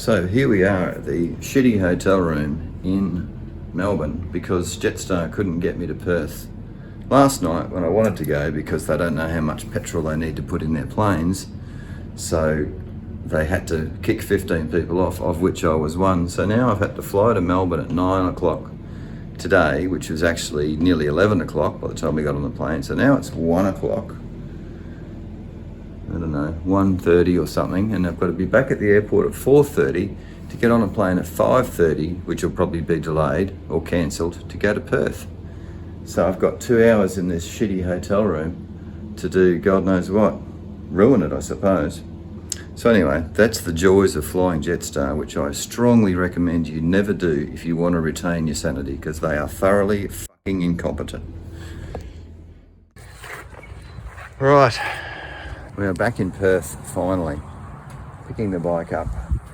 So here we are at the shitty hotel room in Melbourne because Jetstar couldn't get me to Perth last night when I wanted to go because they don't know how much petrol they need to put in their planes. So they had to kick 15 people off, of which I was one. So now I've had to fly to Melbourne at 9 o'clock today, which was actually nearly 11 o'clock by the time we got on the plane. So now it's 1 o'clock. I don't know, 1:30 or something, and I've got to be back at the airport at 4:30 to get on a plane at 5:30, which will probably be delayed or cancelled, to go to Perth. So I've got 2 hours in this shitty hotel room to do God knows what. Ruin it, I suppose. So anyway, that's the joys of flying Jetstar, which I strongly recommend you never do if you want to retain your sanity, because they are thoroughly fucking incompetent. Right. We are back in Perth, finally. Picking the bike up.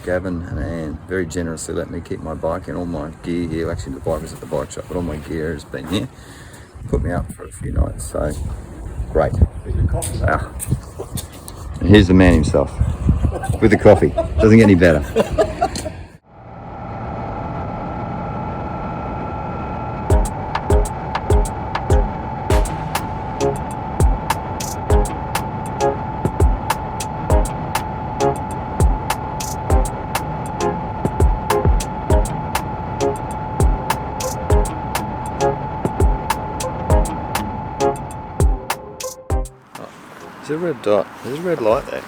Gavin and Anne very generously let me keep my bike and all my gear here. Actually, the bike was at the bike shop, but all my gear has been here. Put me up for a few nights, so great. Ah. And here's the man himself, with the coffee. Doesn't get any better. There's a red dot, there's a red light there.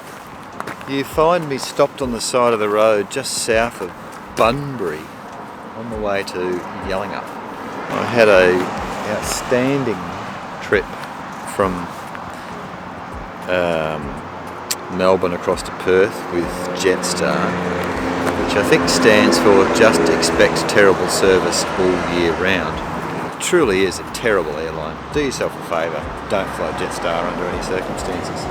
You find me stopped on the side of the road just south of Bunbury on the way to Yallingup. I had a outstanding trip from Melbourne across to Perth with Jetstar, which I think stands for just expect terrible service all year round. It truly is a terrible airline. Do yourself a favour, don't fly Jetstar under any circumstances.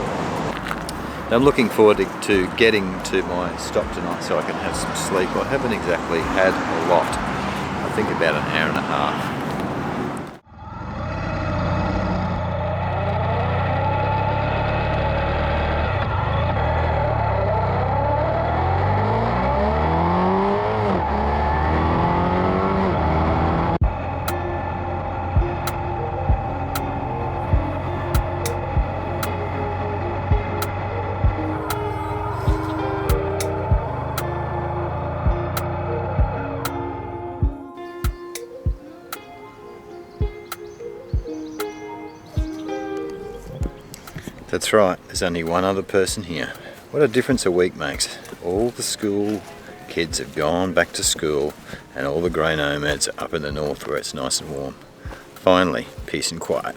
I'm looking forward to getting to my stop tonight so I can have some sleep. I haven't exactly had a lot. I think about an hour and a half. That's right, there's only one other person here. What a difference a week makes. All the school kids have gone back to school and all the grey nomads are up in the north where it's nice and warm. Finally, peace and quiet.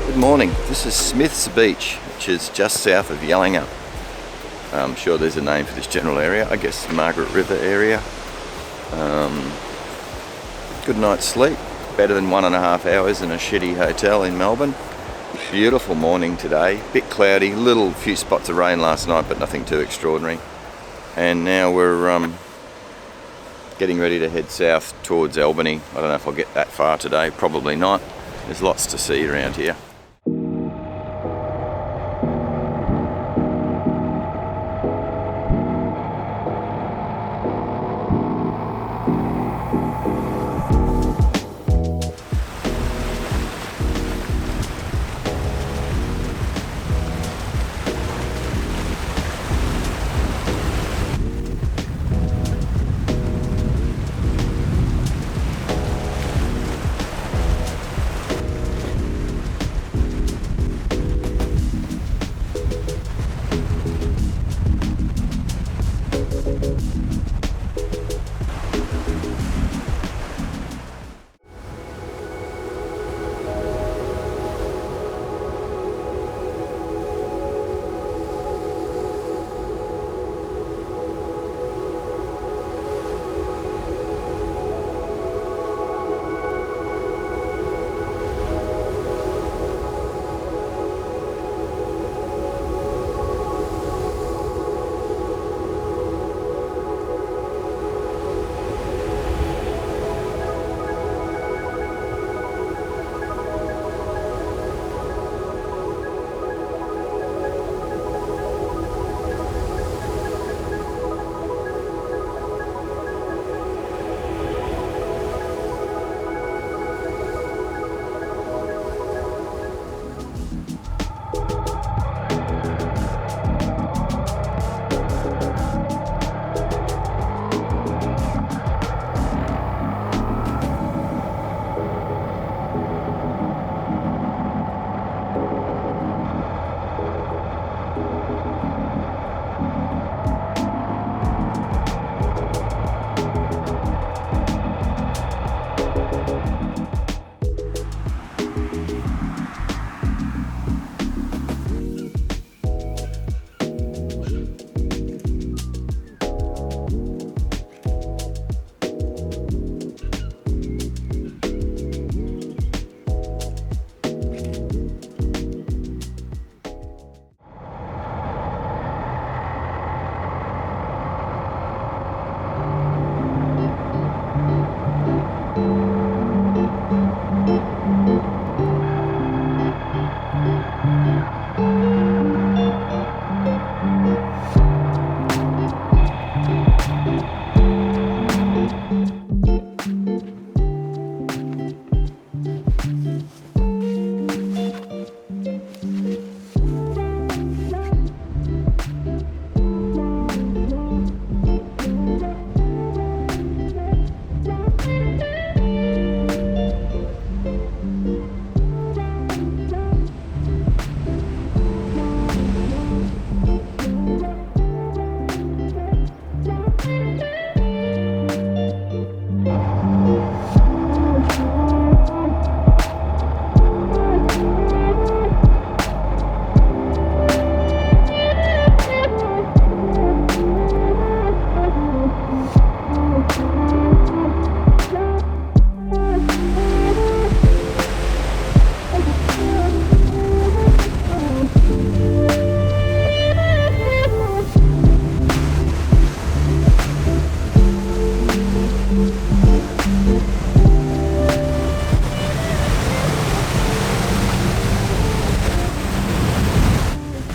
Good morning, this is Smith's Beach, which is just south of Yallingup. I'm sure there's a name for this general area, I guess Margaret River area. Good night's sleep, better than 1.5 hours in a shitty hotel in Melbourne. Beautiful morning today, bit cloudy, little few spots of rain last night but nothing too extraordinary. And now we're getting ready to head south towards Albany. I don't know if I'll get that far today, probably not. There's lots to see around here.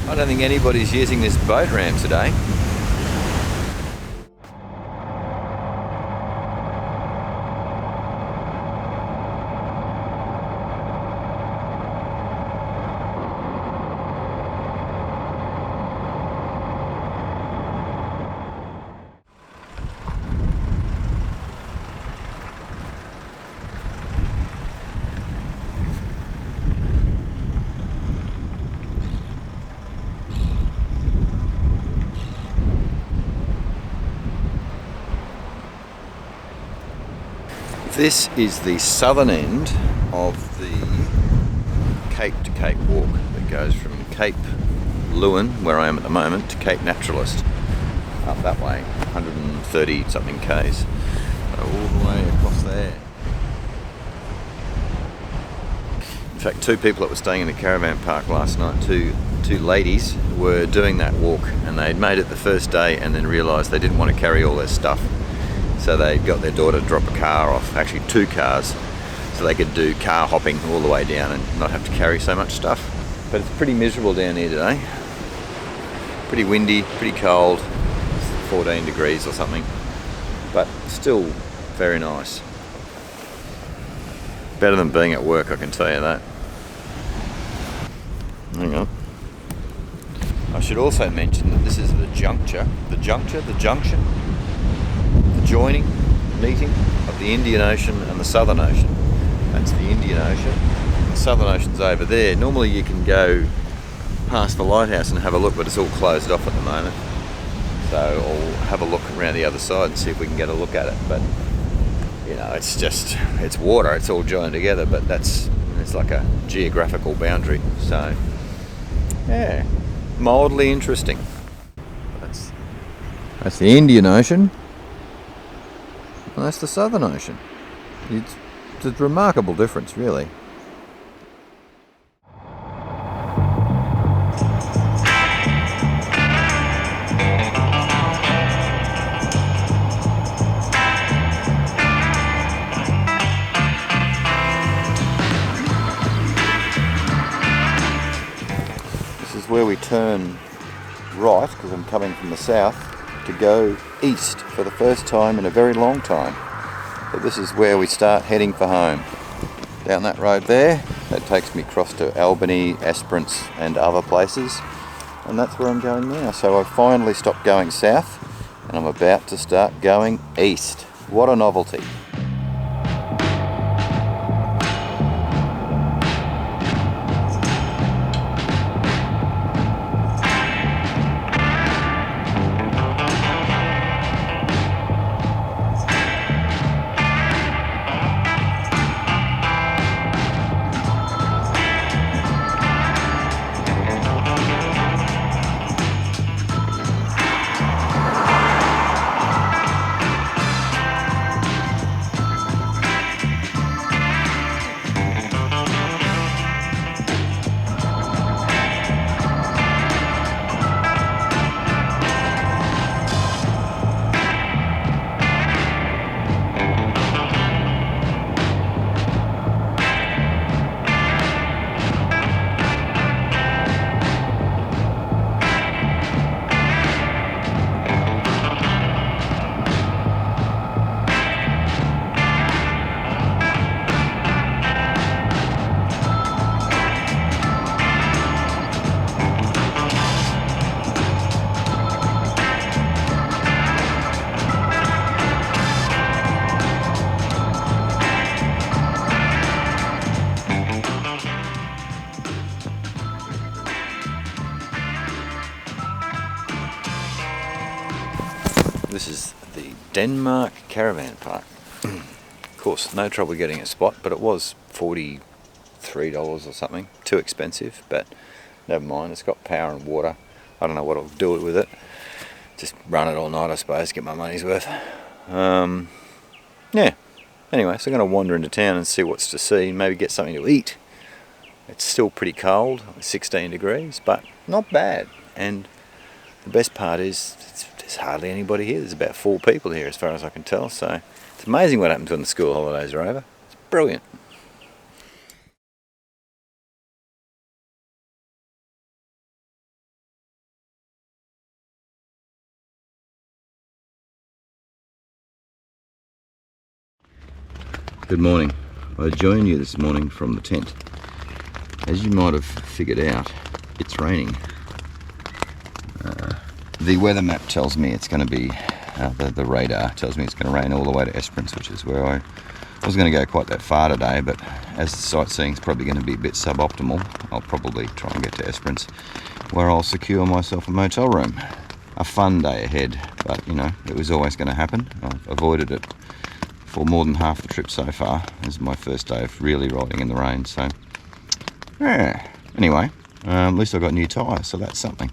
I don't think anybody's using this boat ramp today. This is the southern end of the Cape to Cape walk that goes from Cape Leeuwin, where I am at the moment, to Cape Naturalist, up that way, 130 something k's, all the way across there. fact, two people that were staying in the caravan park last night, two ladies, were doing that walk, and they'd made it the first day and then realised they didn't want to carry all their stuff. So they got their daughter to drop a car off, actually 2 cars, so they could do car hopping all the way down and not have to carry so much stuff. But it's pretty miserable down here today. Pretty windy, pretty cold, 14 degrees or something, but still very nice. Better than being at work, I can tell you that. Hang on. I should also mention that this is the junction, the joining, meeting of the Indian Ocean and the Southern Ocean. That's the Indian Ocean. The Southern Ocean's over there. Normally you can go past the lighthouse and have a look, but it's all closed off at the moment. So I'll have a look around the other side and see if we can get a look at it. But you know, it's water, it's all joined together, but it's like a geographical boundary. So yeah, mildly interesting. That's the Indian Ocean, and that's the Southern Ocean. It's a remarkable difference, really. Where we turn right, because I'm coming from the south, to go east for the first time in a very long time. So this is where we start heading for home. Down that road there, that takes me across to Albany, Esperance and other places, and that's where I'm going now. So I've finally stopped going south and I'm about to start going east. What a novelty. This is the Denmark Caravan Park. Of course, no trouble getting a spot, but it was $43 or something. Too expensive, but never mind. It's got power and water. I don't know what I'll do with it. Just run it all night, I suppose, get my money's worth. Yeah. Anyway, so I'm going to wander into town and see what's to see, and maybe get something to eat. It's still pretty cold, 16 degrees, but not bad. And the best part is there's hardly anybody here. There's about 4 people here as far as I can tell. So it's amazing what happens when the school holidays are over. It's brilliant. Good morning. I join you this morning from the tent. As you might have figured out, it's raining. The weather map tells me it's going to be, the radar tells me it's going to rain all the way to Esperance, which is where I was going to go quite that far today, but as the sightseeing is probably going to be a bit suboptimal, I'll probably try and get to Esperance, where I'll secure myself a motel room. A fun day ahead, but you know, it was always going to happen. I've avoided it for more than half the trip so far. This is my first day of really riding in the rain, so yeah. Anyway, at least I got new tyres, so that's something.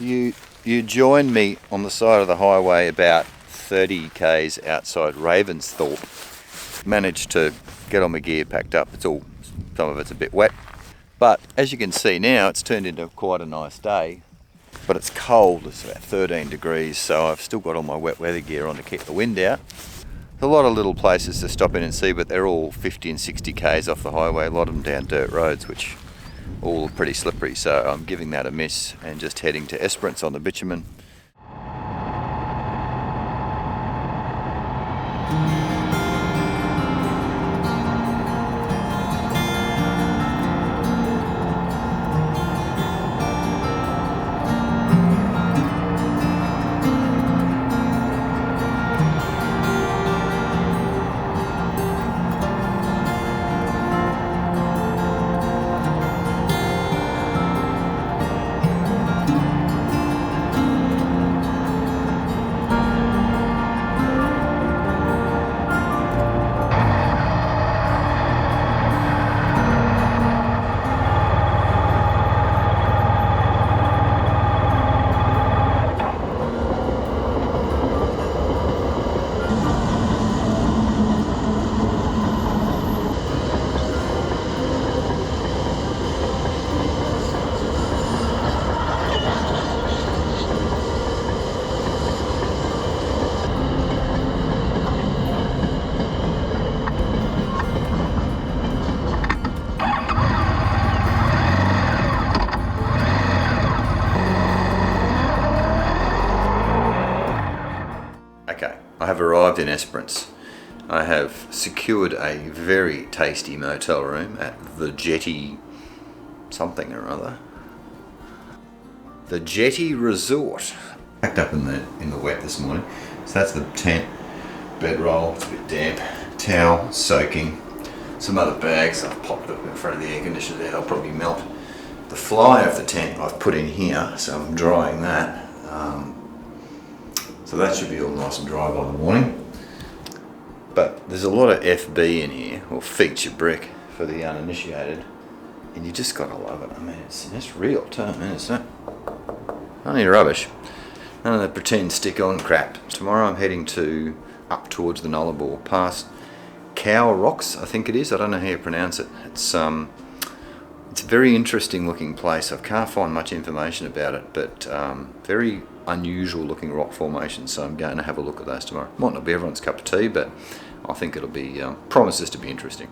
You joined me on the side of the highway about 30 k's outside Ravensthorpe. Managed to get all my gear packed up. Some of it's a bit wet, but as you can see now, it's turned into quite a nice day. But it's cold. It's about 13 degrees, so I've still got all my wet weather gear on to keep the wind out. There's a lot of little places to stop in and see, but they're all 50 and 60 k's off the highway. A lot of them down dirt roads, which all pretty slippery, so I'm giving that a miss and just heading to Esperance on the bitumen. Okay, I have arrived in Esperance. I have secured a very tasty motel room at the Jetty something or other. The Jetty Resort. Packed up in the wet this morning. So that's the tent, bedroll, it's a bit damp, towel, soaking, some other bags I've popped up in front of the air conditioner there, they'll probably melt. The fly of the tent I've put in here, so I'm drying that. So that should be all nice and dry by the morning. But there's a lot of FB in here, or feature brick for the uninitiated, and you just gotta love it. I mean, it's real too, man. It's not only rubbish. None of the pretend stick-on crap. Tomorrow I'm heading up towards the Nullarbor, past Cow Rocks, I think it is. I don't know how you pronounce it. It's a very interesting looking place. I can't find much information about it, but very unusual looking rock formation, so I'm going to have a look at those tomorrow. Might not be everyone's cup of tea, but I think it'll be promises to be interesting.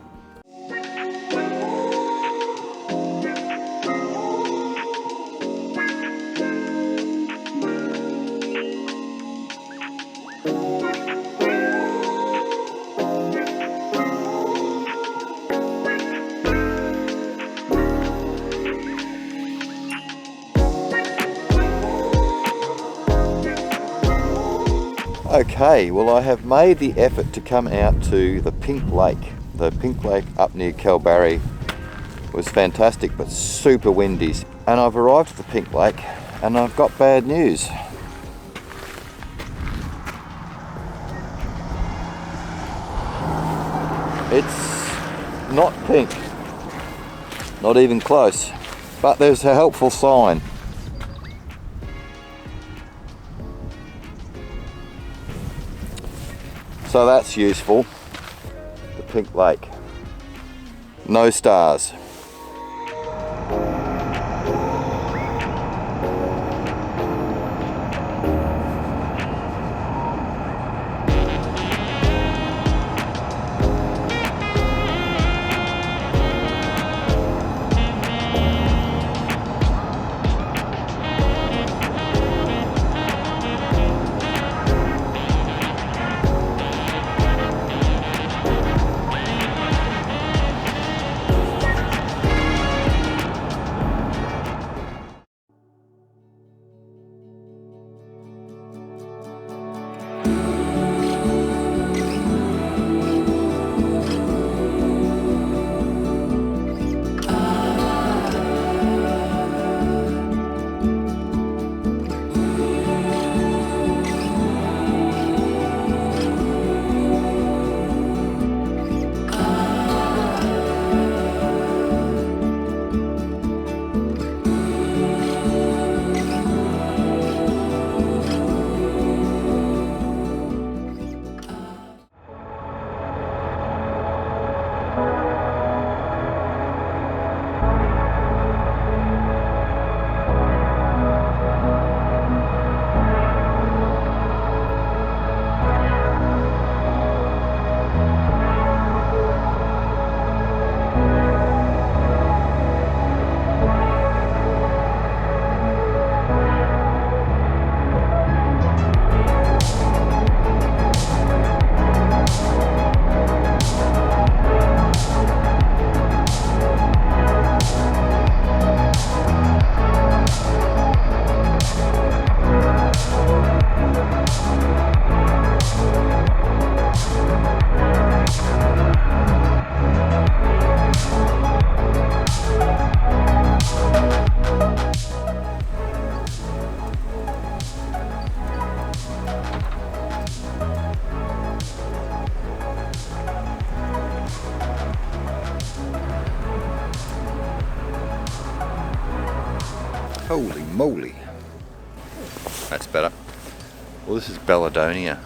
Okay, well I have made the effort to come out to the Pink Lake. The Pink Lake up near Kalbarri was fantastic but super windy. And I've arrived at the Pink Lake and I've got bad news. It's not pink, not even close, but there's a helpful sign. So that's useful. The Pink Lake. No stars. moly. That's better. Well, this is Balladonia,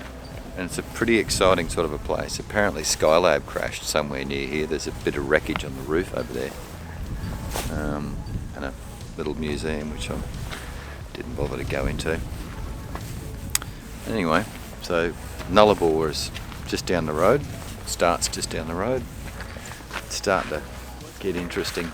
and it's a pretty exciting sort of a place. Apparently Skylab crashed somewhere near here. There's a bit of wreckage on the roof over there. And a little museum which I didn't bother to go into. Anyway, so Nullarbor is just down the road. Starts just down the road. It's starting to get interesting.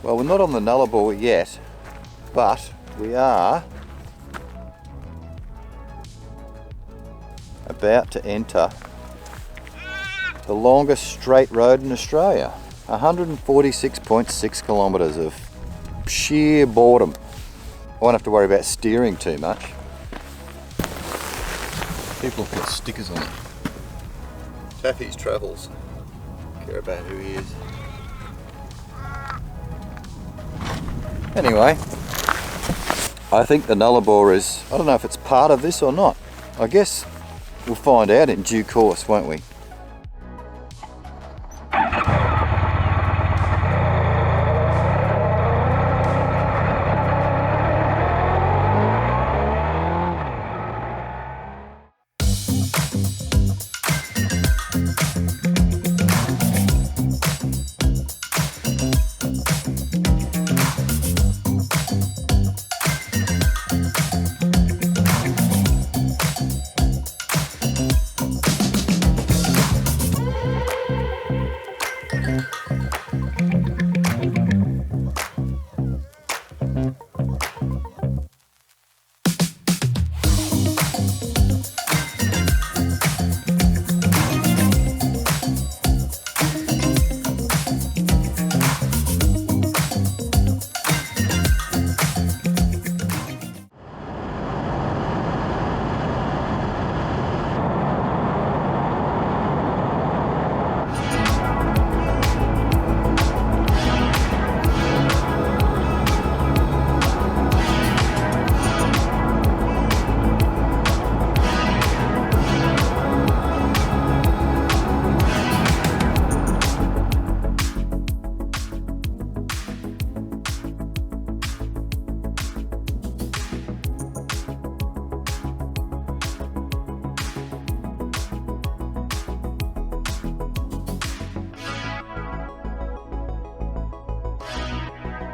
Well, we're not on the Nullarbor yet, but we are about to enter the longest straight road in Australia. 146.6 kilometres of sheer boredom. I won't have to worry about steering too much. People have got stickers on it. Taffy's Travels. Care about who he is. Anyway, I think the Nullarbor is, I don't know if it's part of this or not. I guess we'll find out in due course, won't we?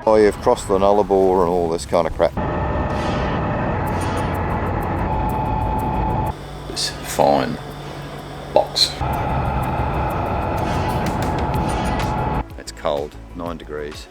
Oh, you've crossed the Nullarbor and all this kind of crap. This fine box. It's cold, 9 degrees.